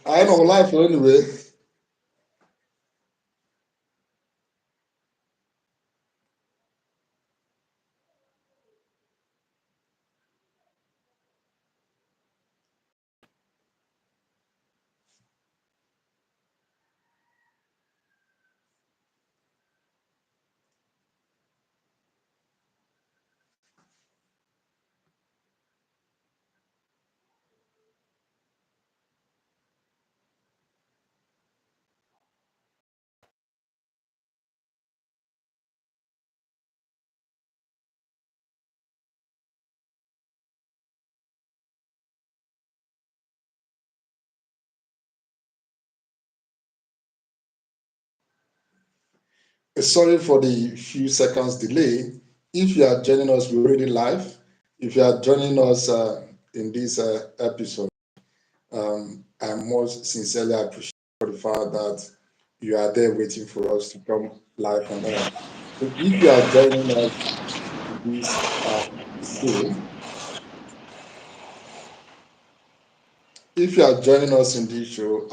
I know life anyway. Sorry for the few seconds delay. If you are joining us, we're already live. If you are joining us in this episode, I most sincerely appreciate the fact that you are there waiting for us to come live on air. So if you are joining us in this show, if you are joining us in this show,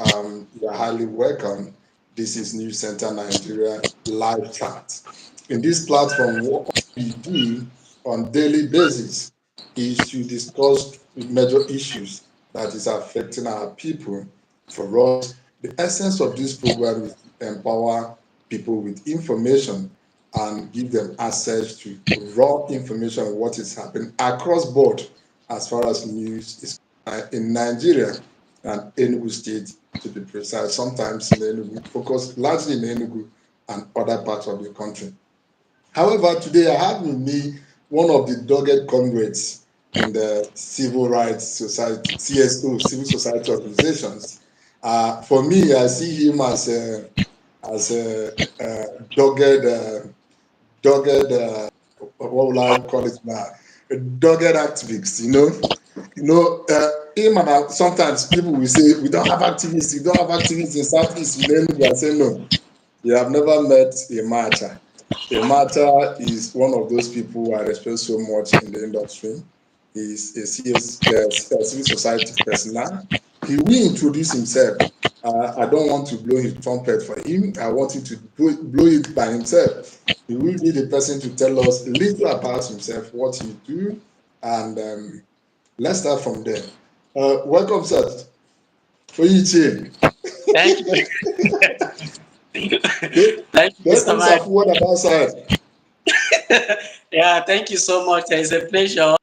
you are highly welcome. This is News Center Nigeria live chat. In this platform, what we do on daily basis is to discuss major issues that is affecting our people. For us, the essence of this program is to empower people with information and give them access to raw information on what is happening across board as far as news is in Nigeria and Enugu State, to be precise. Sometimes in Enugu, focus largely in Enugu and other parts of the country. However, today I have with me one of the dogged comrades in the civil rights society, CSO, civil society organizations. For me, I see him as a dogged, what will I call it now? A dogged activist, you know. Him and sometimes people will say, we don't have activists, we don't have activists in Southeast. Then I say, no, you have never met a marcher. A marcher is one of those people I respect so much in the industry. He's a civil society personnel. He will introduce himself. I don't want to blow his trumpet for him. I want him to blow it by himself. He will be the person to tell us a little about himself, what he do, and let's start from there. Welcome, sir. Oyiche. Thank you. Thank you, Get Mr. things are Mike. forward about side. Yeah, thank you so much. It's a pleasure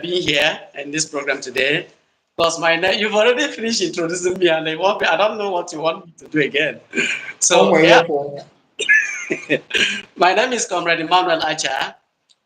being here in this program today. Because you've already finished introducing me, and I don't know what you want me to do again. On So, my yeah, airport. my name is Comrade Emmanuel Acha.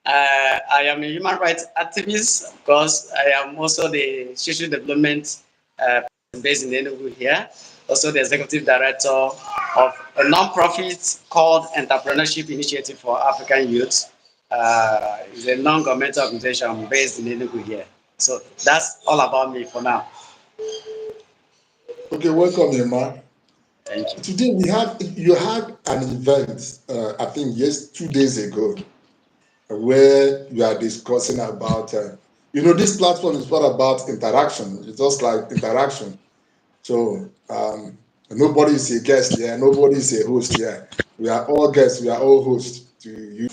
I am a human rights activist because I am also the social development uh, based in Enugu here. Also, the executive director of a non-profit called Entrepreneurship Initiative for African Youth. It's a non-governmental organization based in Enugu here. So that's all about me for now. Okay, welcome, Emma. Thank you. Today you had an event, I think yes, 2 days ago, where you are discussing about, this platform is all about interaction. It's just like interaction. So nobody is a guest here, nobody is a host here. We are all guests, we are all hosts to you.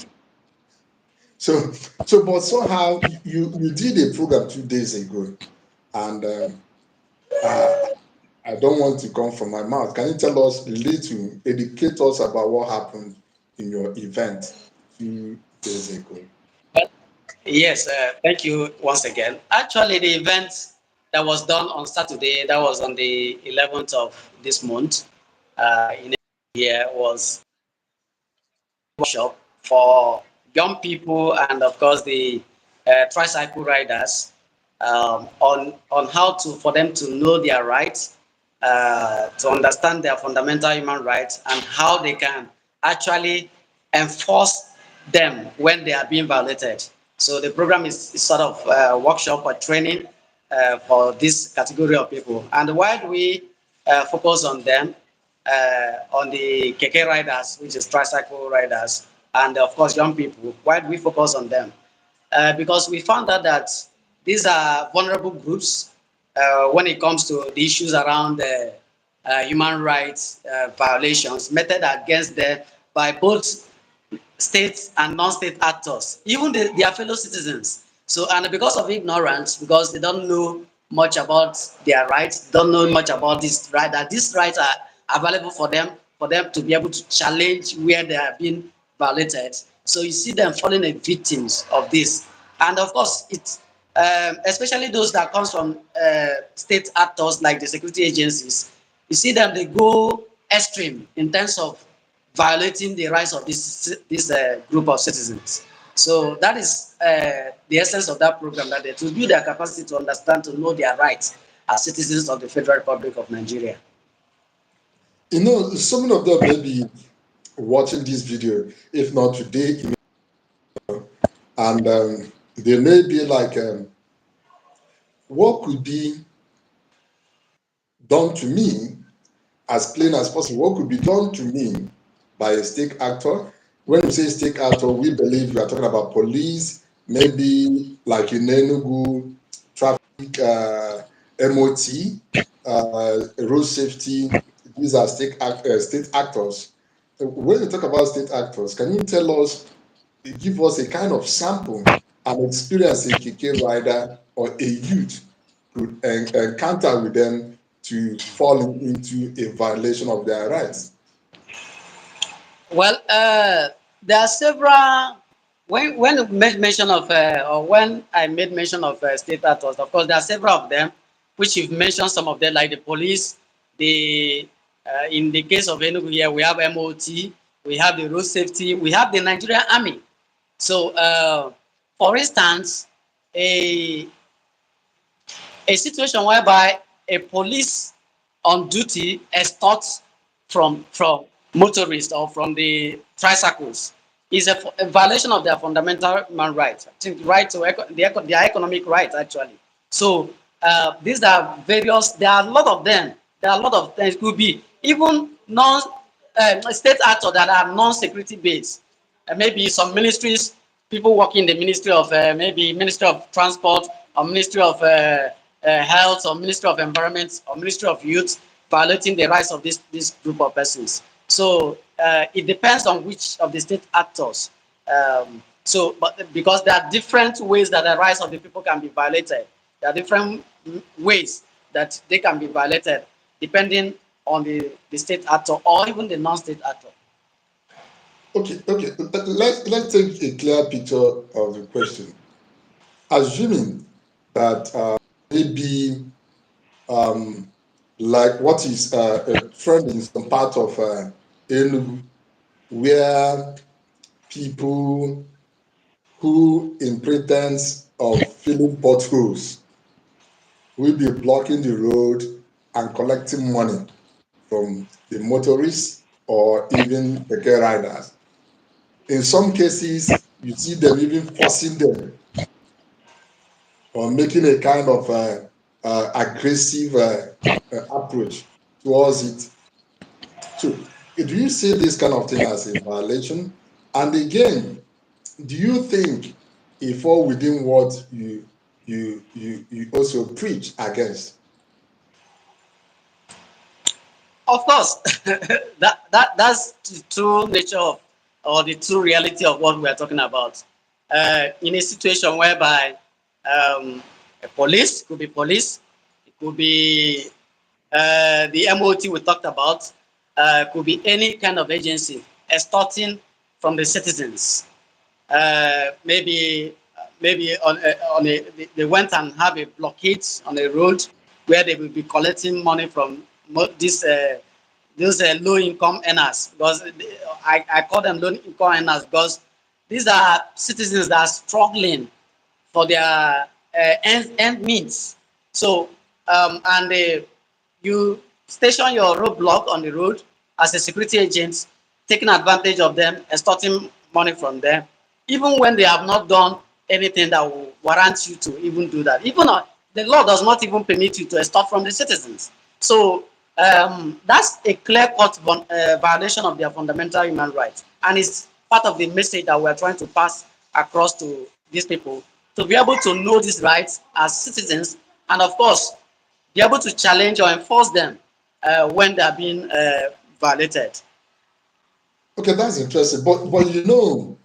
So, but somehow you did a program 2 days ago, and uh, I don't want to come from my mouth. Can you tell us a little, educate us about what happened in your event 2 days ago? But yes, thank you once again. Actually, the event that was done on Saturday, that was on the 11th of this month, in here was workshop for young people and of course the tricycle riders on how to for them to know their rights, to understand their fundamental human rights and how they can actually enforce them when they are being violated. So the program is sort of workshop or training for this category of people. And why do we focus on them? On the Keke riders, which is tricycle riders, and of course young people. Why do we focus on them? Because we found out that these are vulnerable groups when it comes to the issues around human rights violations meted against them by both state and non-state actors, even their fellow citizens. So, and because of ignorance, because they don't know much about their rights, don't know much about this right, that these rights are available for them to be able to challenge where they have been violated. So you see them falling a victims of this, and of course it's especially those that comes from state actors like the security agencies. You see them, they go extreme in terms of violating the rights of this group of citizens. So that is the essence of that program, that they to build their capacity to understand, to know their rights as citizens of the Federal Republic of Nigeria. You know, some of them may be watching this video, if not today, and they may be like, what could be done to me as plain as possible? What could be done to me by a state actor? When we say state actor, we believe we are talking about police, maybe like in Enugu, traffic, MOT, road safety. These are state actors. When you talk about state actors, can you tell us, give us a kind of sample, an experience a Keke rider or a youth could encounter with them to fall into a violation of their rights? Well, there are several. When you made mention of, or when I made mention of state actors, of course, there are several of them, which you've mentioned some of them, like the police. The In the case of Enugu here, we have MOT, we have the road safety, we have the Nigerian Army. So, for instance, a a situation whereby a police on duty extorts from motorists or from the tricycles is a violation of their fundamental human rights. I think right to their economic rights actually. So these are various. There are a lot of them. There are a lot of things. Could be even non state actors that are non-security based. Maybe some ministries, people working in the Ministry of maybe Ministry of Transport or Ministry of Health or Ministry of Environment or Ministry of Youth, violating the rights of this group of persons. So it depends on which of the state actors. But because there are different ways that the rights of the people can be violated, there are different ways that they can be violated depending on the state actor or even the non-state actor. Okay. Let's take a clear picture of the question. Assuming that maybe like what is a trend in some part of Enugu, where people who, in pretense of filling potholes, will be blocking the road and collecting money from the motorists or even the car riders. In some cases, you see them even forcing them or making a kind of aggressive approach towards it. So, do you see this kind of thing as a violation? And again, do you think it fall within what you also preach against? Of course, that's the true nature of, or the true reality of what we are talking about. In a situation whereby a police, could be police, it could be the MOT we talked about, could be any kind of agency extorting from the citizens. Maybe on a they went and have a blockade on a road where they will be collecting money from this those low income earners, because I call them low income earners because these are citizens that are struggling for their end means. So and you station your roadblock on the road as a security agent, taking advantage of them, extorting money from them, even when they have not done anything that will warrant you to even do that. Even the law does not even permit you to extort from the citizens. So that's a clear-cut violation of their fundamental human rights, and it's part of the message that we're trying to pass across to these people to be able to know these rights as citizens, and of course be able to challenge or enforce them when they are being violated. Okay, that's interesting. But you know,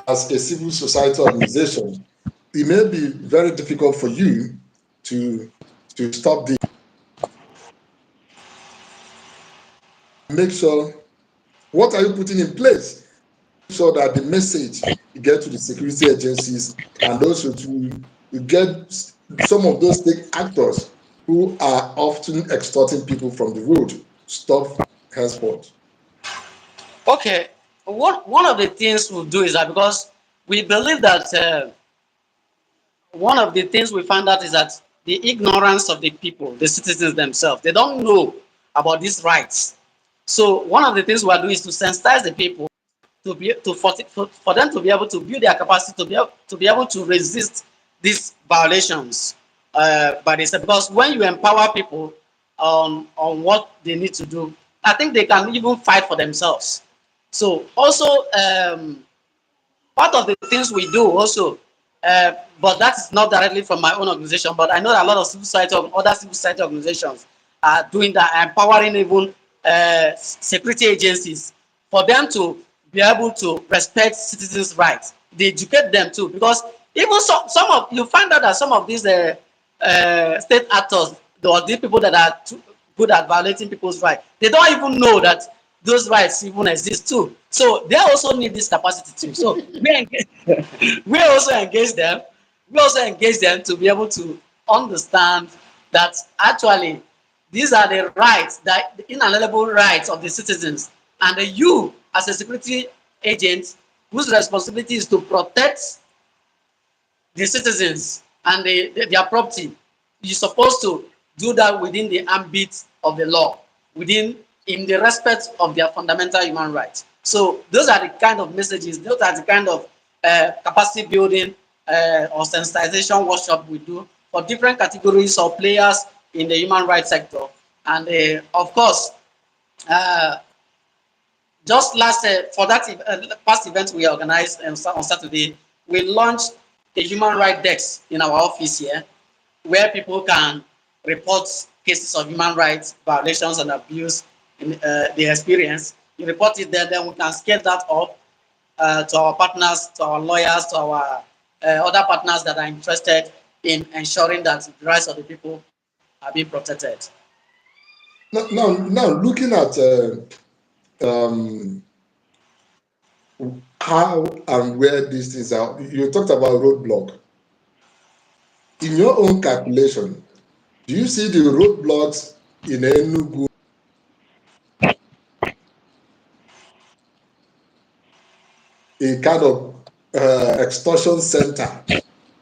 as a civil society organization, it may be very difficult for you to stop the make sure what are you putting in place so that the message you get to the security agencies and also to you get some of those state actors who are often extorting people from the road stop henceforth. Okay, one of the things we'll do is that because we believe that one of the things we found out is that the ignorance of the people, the citizens themselves, they don't know about these rights. So one of the things we are doing is to sensitize the people to be to for them to be able to build their capacity to be able to resist these violations by this, because when you empower people on what they need to do, I think they can even fight for themselves. So also part of the things we do also, but that is not directly from my own organization, but I know that a lot of civil society, other civil society organizations are doing that, empowering even security agencies for them to be able to respect citizens' rights. They educate them too, because even some of you find out that some of these state actors or these people that are too good at violating people's rights, they don't even know that those rights even exist too. So they also need this capacity too. So we also engage them. We also engage them to be able to understand that actually these are the rights, that the inalienable rights of the citizens, and you as a security agent whose responsibility is to protect the citizens and their property, you're supposed to do that within the ambit of the law, within in the respect of their fundamental human rights. So those are the kind of messages, those are the kind of capacity building or sensitization workshop we do for different categories of players in the human rights sector. And of course, uh, just last for that past event we organized on Saturday, we launched a human rights desk in our office here, where people can report cases of human rights violations and abuse in the experience. You report it there, then we can scale that up to our partners, to our lawyers, to our other partners that are interested in ensuring that the rights of the people are being protected. Now looking at um, how and where these things are, you talked about roadblock. In your own calculation, do you see the roadblocks in Enugu a kind of extortion center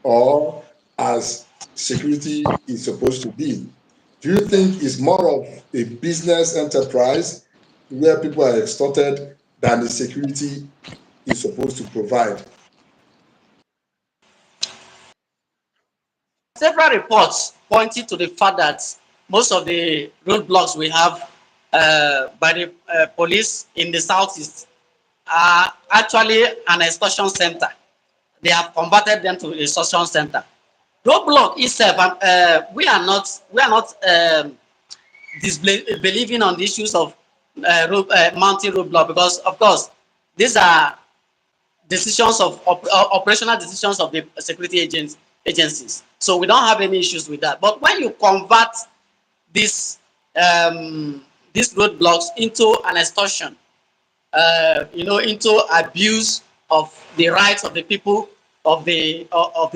or as security is supposed to be? Do you think it's more of a business enterprise where people are extorted than the security is supposed to provide? Several reports pointing to the fact that most of the roadblocks we have by the police in the southeast are actually an extortion center. They have converted them to a extortion center. Roadblock itself, we are not believing on the issues of mounting roadblock, because of course these are decisions of operational decisions of the security agencies. So we don't have any issues with that. But when you convert these these roadblocks into an extortion, into abuse of the rights of the people, of the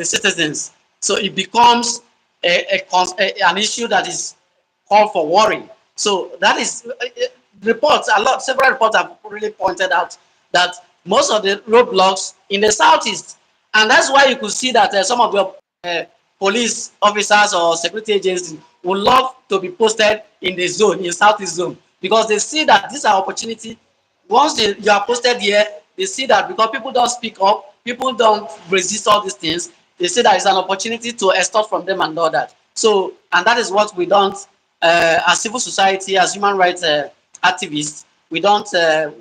citizens, so it becomes an issue that is called for worry. So that is reports. Several reports have really pointed out that most of the roadblocks in the southeast, and that's why you could see that some of the police officers or security agencies would love to be posted in the zone, in southeast zone, because they see that these are opportunity. Once you are posted here, they see that because people don't speak up, people don't resist all these things, they see that it's an opportunity to extort from them and all that. So, and that is what we don't, as civil society, as human rights activists, we don't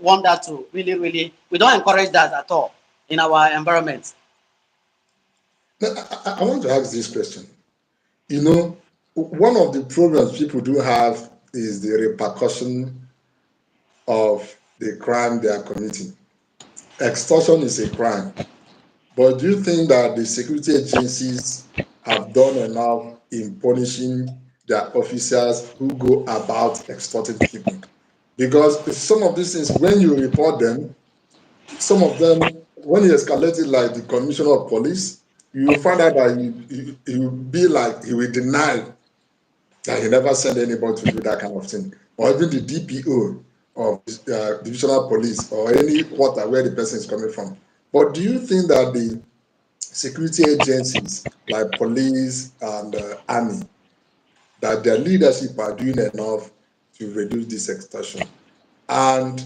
want that to really, we don't encourage that at all in our environment. Now, I want to ask this question. You know, one of the problems people do have is the repercussion of the crime they are committing. Extortion is a crime, but do you think that the security agencies have done enough in punishing their officers who go about extorting people? Because some of these things, when you report them, some of them, when he escalated like the commissioner of police, you will find out that he will be like, he will deny that he never sent anybody to do that kind of thing. Or even the DPO of divisional police or any quarter where the person is coming from. But do you think that the security agencies like police and army, that their leadership are doing enough to reduce this extortion? And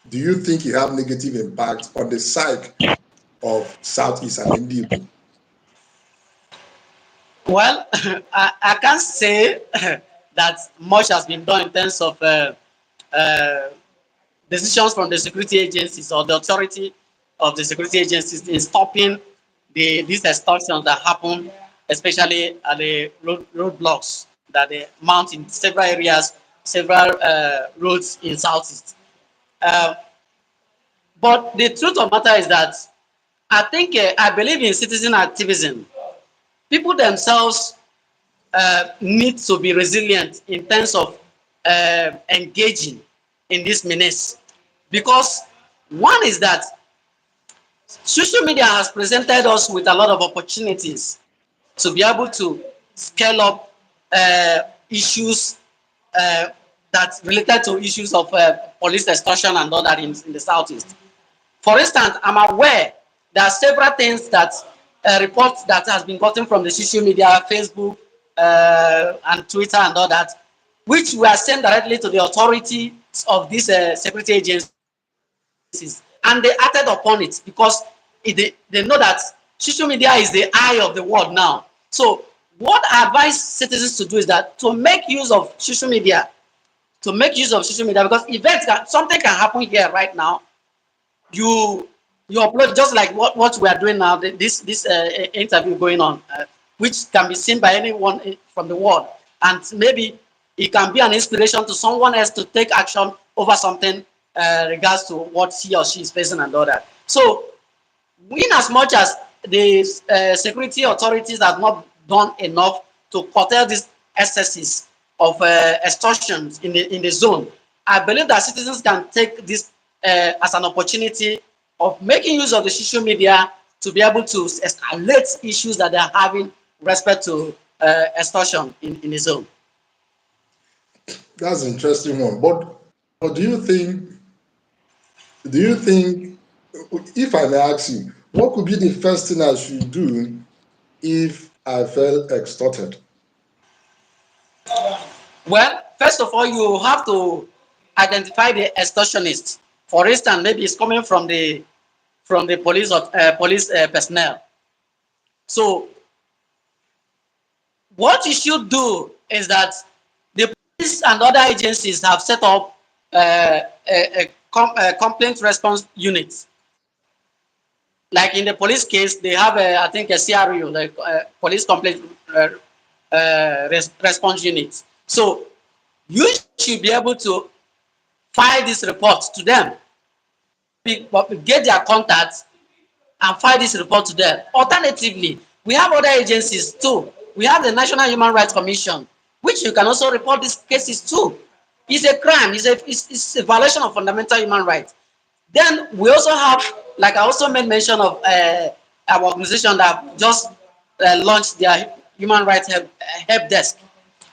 do you think it have negative impact on the psyche of Southeast and Indigo? Well, I can't say that much has been done in terms of uh, decisions from the security agencies or the authority of the security agencies in stopping these extortions that happen, especially at the roadblocks that they mount in several areas, several roads in Southeast. Uh, but the truth of the matter is that I believe in citizen activism. People themselves need to be resilient in terms of engaging in this menace. Because one is that social media has presented us with a lot of opportunities to be able to scale up issues that related to issues of police extortion and all that in the southeast. For instance, I'm aware there are several things that reports that has been gotten from the social media, Facebook and Twitter and all that, which were sent directly to the authorities of these security agencies, and they acted upon it because they know that social media is the eye of the world now. So what I advise citizens to do is that to make use of social media, because something can happen here right now. You you upload just like what we are doing now, this interview going on, which can be seen by anyone from the world, and maybe it can be an inspiration to someone else to take action over something regards to what he or she is facing and all that. So in as much as the security authorities have not done enough to curtail these excesses of extortions in the zone, I believe that citizens can take this as an opportunity of making use of the social media to be able to escalate issues that they are having with respect to extortion in the zone. That's an interesting one. But do you think if I may ask you, what could be the first thing I should do if I felt extorted? Well, first of all, you have to identify the extortionist. For instance, maybe it's coming from the police personnel. So what you should do is that the police and other agencies have set up a complaint response unit. Like in the police case, they have I think a CRU, like police complaint response unit. So you should be able to file this report to them, get their contacts and file this report to them. Alternatively, we have other agencies too. We have the National Human Rights Commission, which you can also report these cases to. It's a crime. It's a violation of fundamental human rights. Then we also have, like I also made mention of our organization that just launched their human rights help desk.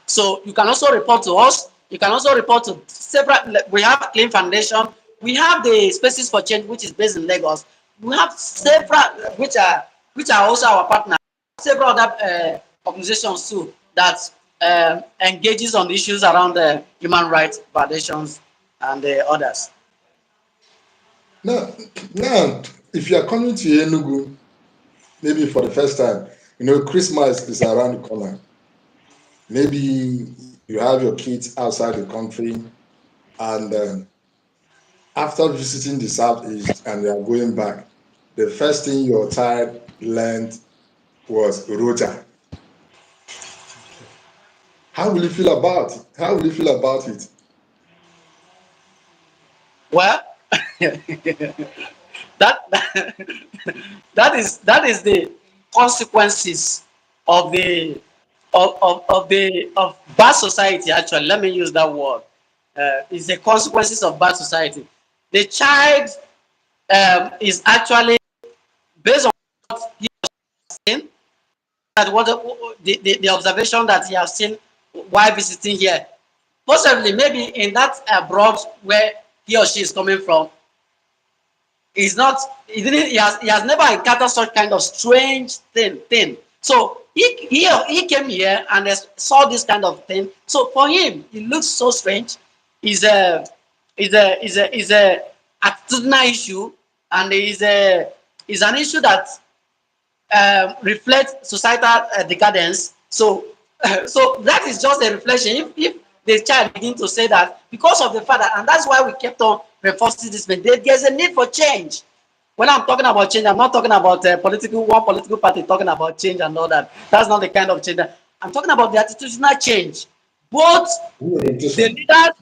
So you can also report to us. You can also report to several. We have Clean Foundation. We have the Spaces for Change, which is based in Lagos. We have several, which are also our partners. Several other organizations too that engages on issues around human rights violations and others. Now, now, if you are coming to Enugu, maybe for the first time, Christmas is around the corner. Maybe you have your kids outside the country, and after visiting the southeast and you are going back, the first thing your child learned was rota. How will you feel about it? How will you feel about it? Well, that that is the consequences of the of bad society. Actually, let me use that word. Is the consequences of bad society. The child is actually based on thing that what the observation that he has seen while visiting here. Possibly, maybe in that abroad where he or she is coming from, is not he has never encountered such kind of strange thing. So he came here and saw this kind of thing. So for him, it looks so strange. Is a is a attitudinal issue, and is an issue that reflect societal decadence. So, so that is just a reflection. If the child begin to say that because of the father, and that's why we kept on reinforcing this, there's a need for change. When I'm talking about change, I'm not talking about one political party talking about change and all that. That's not the kind of change. I'm talking about the attitudinal change. Both Orientation.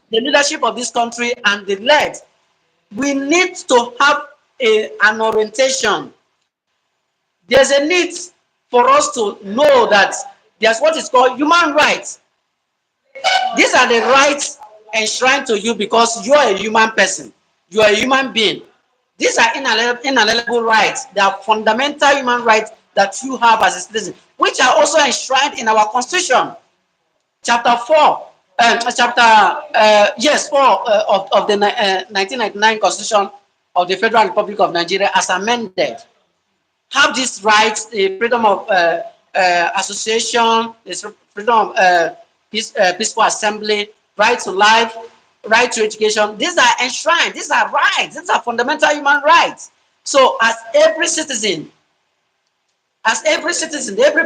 the leadership of this country and the led, we need to have an orientation. There's a need for us to know that there's what is called human rights. These are the rights enshrined to you because you are a human person. You are a human being. These are inalienable rights. They are fundamental human rights that you have as a citizen, which are also enshrined in our constitution. Chapter 4, chapter, yes, 4 of the 1999 constitution of the Federal Republic of Nigeria as amended have these rights, the freedom of association, the freedom of peaceful assembly, right to life, right to education. These are enshrined. These are rights. These are fundamental human rights. So, every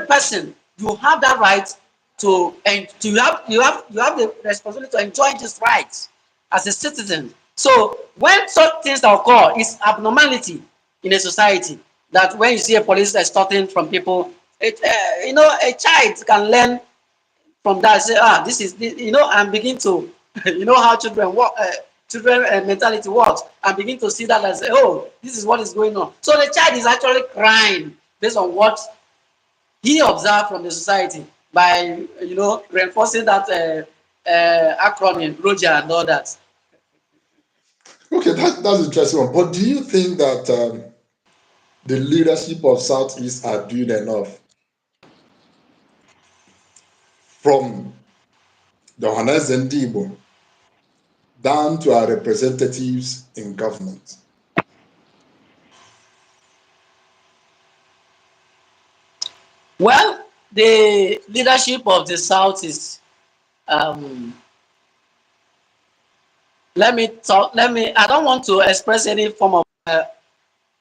person, you have that right to, and you have the responsibility to enjoy these rights as a citizen. So when such things occur, it's abnormality in a society that when you see a police extorting from people, a child can learn from that. Say, this is and begin to how children work. Children mentality works, and begin to see that and say, oh, this is what is going on. So the child is actually crying based on what he observed from the society by reinforcing that acronym Roger and all that. Okay, that's an interesting one. But do you think that the leadership of Southeast are doing enough from the Ohanes and Igbo down to our representatives in government? Well, the leadership of the South is, um, let me talk, I don't want to express any form of,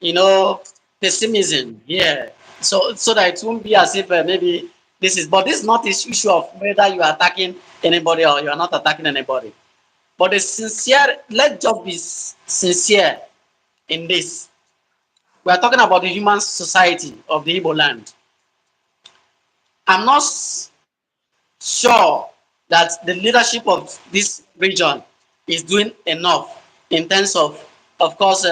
you know, pessimism here. So that it won't be as if maybe but this is not this issue of whether you are attacking anybody or you are not attacking anybody. But let's just be sincere in this. We are talking about the human society of the Igbo land. I'm not sure that the leadership of this region is doing enough in terms of course,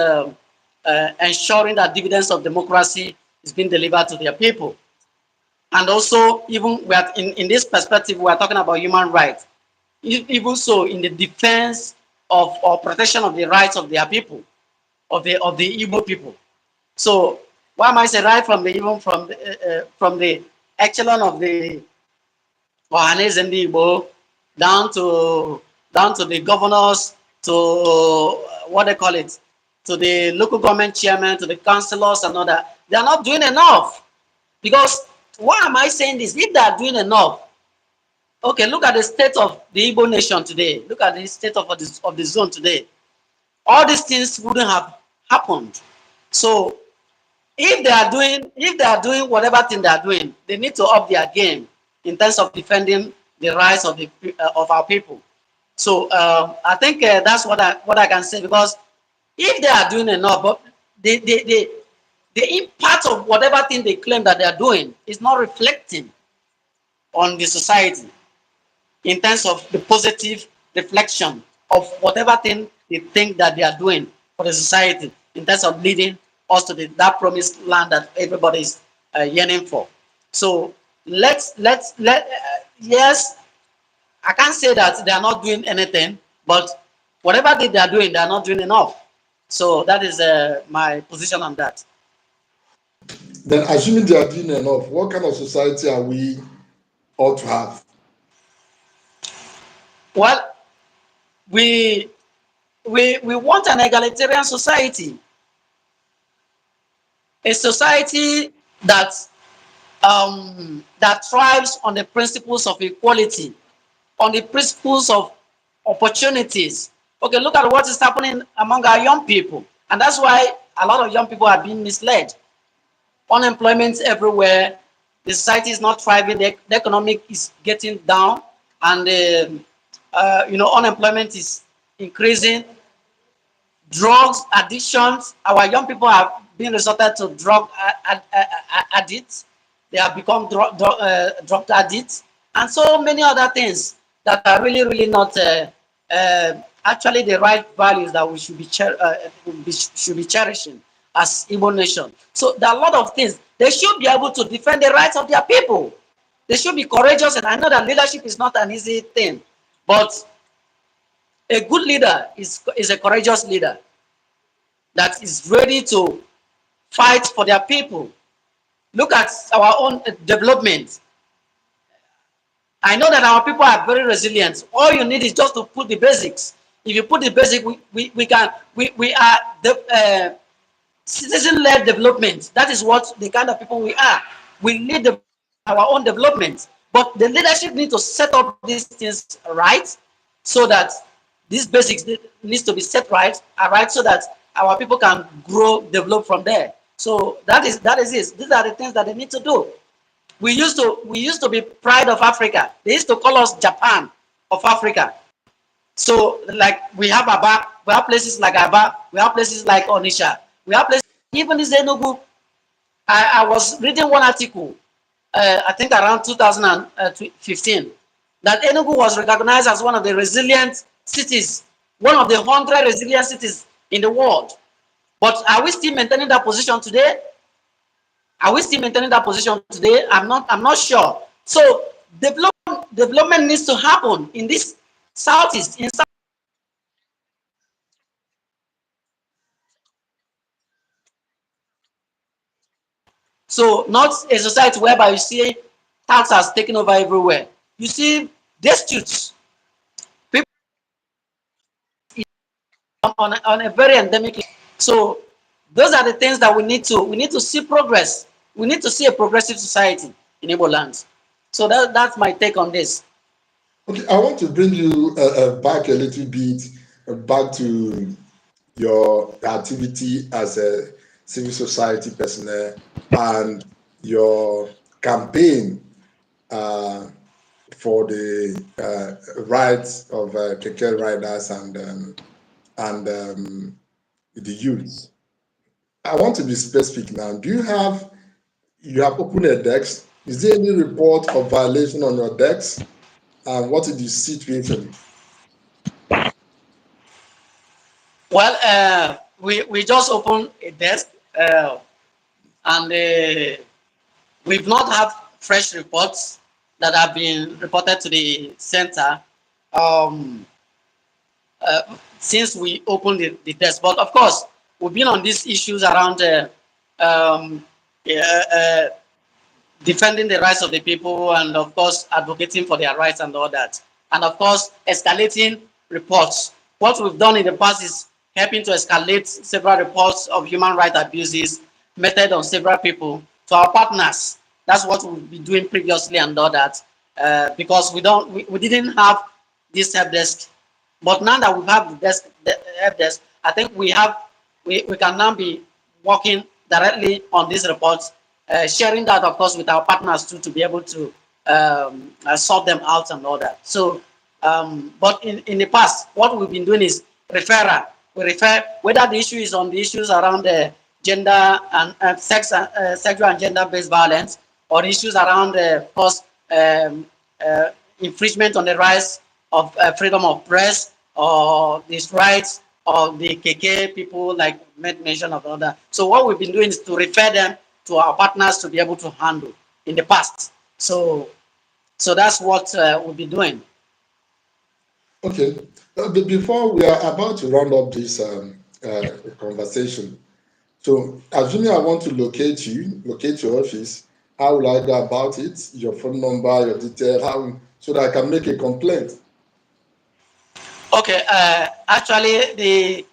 ensuring that dividends of democracy is being delivered to their people. And also, even we are in this perspective, we are talking about human rights. Even so, in the defense of or protection of the rights of their people, of the Igbo people. So, why am I saying right from the even from the echelon of the Ohanes and the Igbo down to the governors, to what they call it, to the local government chairman, to the councillors and all that. They are not doing enough. Because why am I saying this? If they are doing enough, okay, look at the state of the Igbo nation today. Look at the state of the zone today. All these things wouldn't have happened. So if they are doing whatever thing they are doing, they need to up their game in terms of defending the rights of our people. So I think that's what I can say, because if they are doing enough, but the impact of whatever thing they claim that they are doing is not reflecting on the society. in terms of the positive reflection of whatever thing they think that they are doing for the society in terms of leading us to that promised land that everybody is yearning for. So yes, I can't say that they are not doing anything, but whatever they are doing, they are not doing enough. So that is my position on that. Then, assuming they are doing enough, what kind of society are we ought to have? Well, we we want an egalitarian society, a society that that thrives on the principles of equality, on the principles of opportunities. Okay, look at what is happening among our young people, and that's why a lot of young people are being misled. Unemployment everywhere. The society is not thriving. The economic is getting down, and unemployment is increasing. Drugs addictions. Our young people have been resorted to drug addicts. They have become drug addicts, and so many other things that are really, really not actually the right values that we should be cherishing as Igbo nation. So there are a lot of things. They should be able to defend the rights of their people. They should be courageous, and I know that leadership is not an easy thing, but a good leader is a courageous leader that is ready to fight for their people. Look at our own development. I know that our people are very resilient. All you need is just to put the basics. If you put the basic, we are the citizen-led development. That is what the kind of people we are. We lead our own development, but the leadership need to set up these things right, so that these basics needs to be set right, so that our people can grow, develop from there. So that is it. These are the things that they need to do. We used to be pride of Africa. They used to call us Japan of Africa. So like we have Aba, we have places like Aba, we have places like Onisha, we have places even in Enugu. I was reading one article, I think around 2015, that Enugu was recognized as one of the resilient cities, one of the 100 resilient cities in the world. But are we still maintaining that position today? Are we still maintaining that position today? I'm not sure. So development needs to happen in this southeast. So not a society whereby you see tax has taken over everywhere. You see disputes, people on a very endemic level. So those are the things that we need to see progress. We need to see a progressive society in Igbo lands. So that's my take on this. Okay, I want to bring you back a little bit, back to your activity as a civil society personnel and your campaign uh, for the rights of Keke riders and the youth. I want to be specific now. You have opened a desk? Is there any report of violation on your desk? And what is the situation? Well, we just opened a desk, and we've not had fresh reports that have been reported to the center um, since we opened the desk. But of course, we've been on these issues around um, uh, uh, defending the rights of the people, and of course advocating for their rights and all that, and of course escalating reports. What we've done in the past is helping to escalate several reports of human rights abuses meted on several people to our partners. That's what we've been doing previously and all that, because we didn't have this help desk, but now that we have the help desk, I think we can now be working directly on these reports, sharing that, of course, with our partners too, to be able to sort them out and all that. So, but in the past, what we've been doing is referral. We refer whether the issue is on the issues around gender and sexual and gender-based violence, or issues around, of course, infringement on the rights of freedom of press or these rights of the Keke people, like mention of other. So what we've been doing is to refer them to our partners to be able to handle in the past. So that's what we'll be doing. Okay. But before we are about to round up this conversation, so assuming I want to locate your office, how will I go about it? Your phone number, your detail, how so that I can make a complaint? Okay, actually, the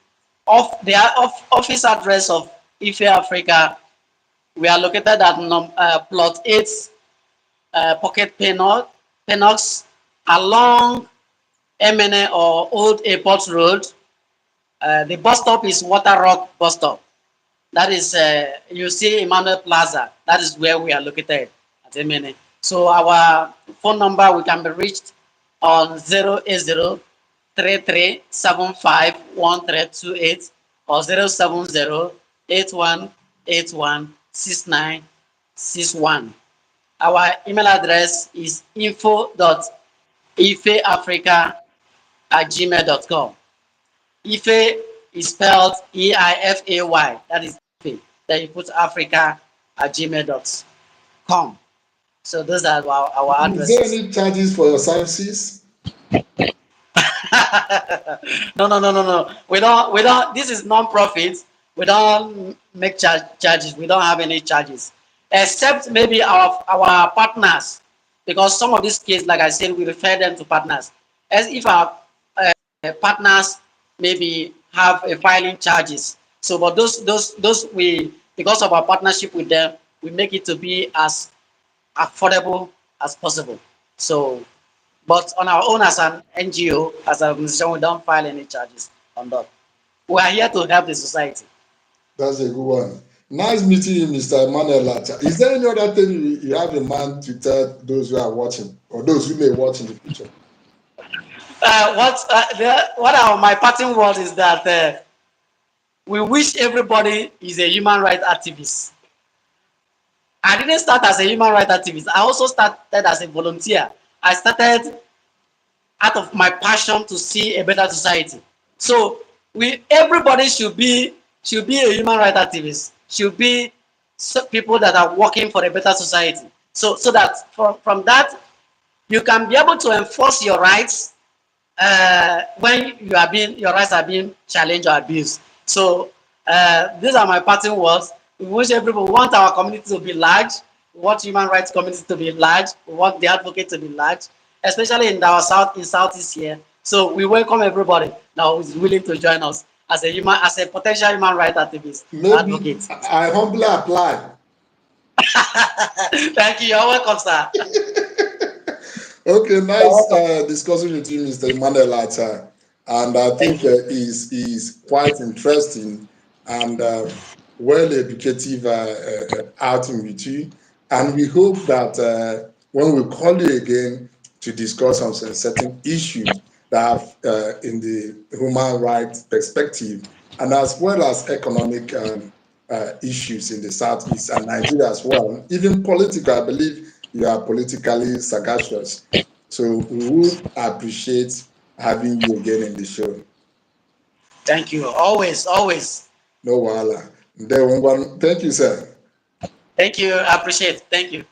office address of Ife Africa, we are located at plot 8, Pocket Penox, along MNA or Old Airport Road. The bus stop is Water Rock bus stop. That is, you see Emmanuel Plaza. That is where we are located at MNA. So our phone number, we can be reached on 080-3375-1328 or 070-8181-6961. Our email address is info.ifeafrica@gmail.com. Ife is spelled EIFAY. That is Ife. Then you put Africa at gmail.com. So those are our Is there addresses. any charges for your services? No. We don't. This is non-profit. We don't make charges. We don't have any charges, except maybe our partners, because some of these cases, like I said, we refer them to partners. As if our partners maybe have a filing charges. So, but those we, because of our partnership with them, we make it to be as affordable as possible. So, but on our own as an NGO, as an organization, we don't file any charges on that. We are here to help the society. That's a good one. Nice meeting you, Mr. Emmanuel Acha. Is there any other thing you have in mind to tell those who are watching or those who may watch in the future? What are my parting words is that we wish everybody is a human rights activist. I didn't start as a human rights activist. I also started as a volunteer. I started out of my passion to see a better society. So everybody should be a human rights activist. Should be people that are working for a better society. So that from that you can be able to enforce your rights when your rights are being challenged or abused. So these are my parting words. We wish everybody, we want our community to be large. We want human rights community to be large. We want the advocate to be large, especially in our southeast here. So we welcome everybody now who is willing to join us as a potential human rights activist Maybe advocate. I humbly apply. Thank you. You're welcome, sir. Okay, You're nice welcome. discussing with you, Mr. Emmanuel Acha. And I think Thank you. is quite interesting and well educative outing with you. And we hope that when we call you again to discuss on some certain issues that have in the human rights perspective, and as well as economic issues in the Southeast and Nigeria as well, even political, I believe you are politically sagacious. So we would appreciate having you again in the show. Thank you. Always, always. No wahala. Thank you, sir. Thank you. I appreciate it. Thank you.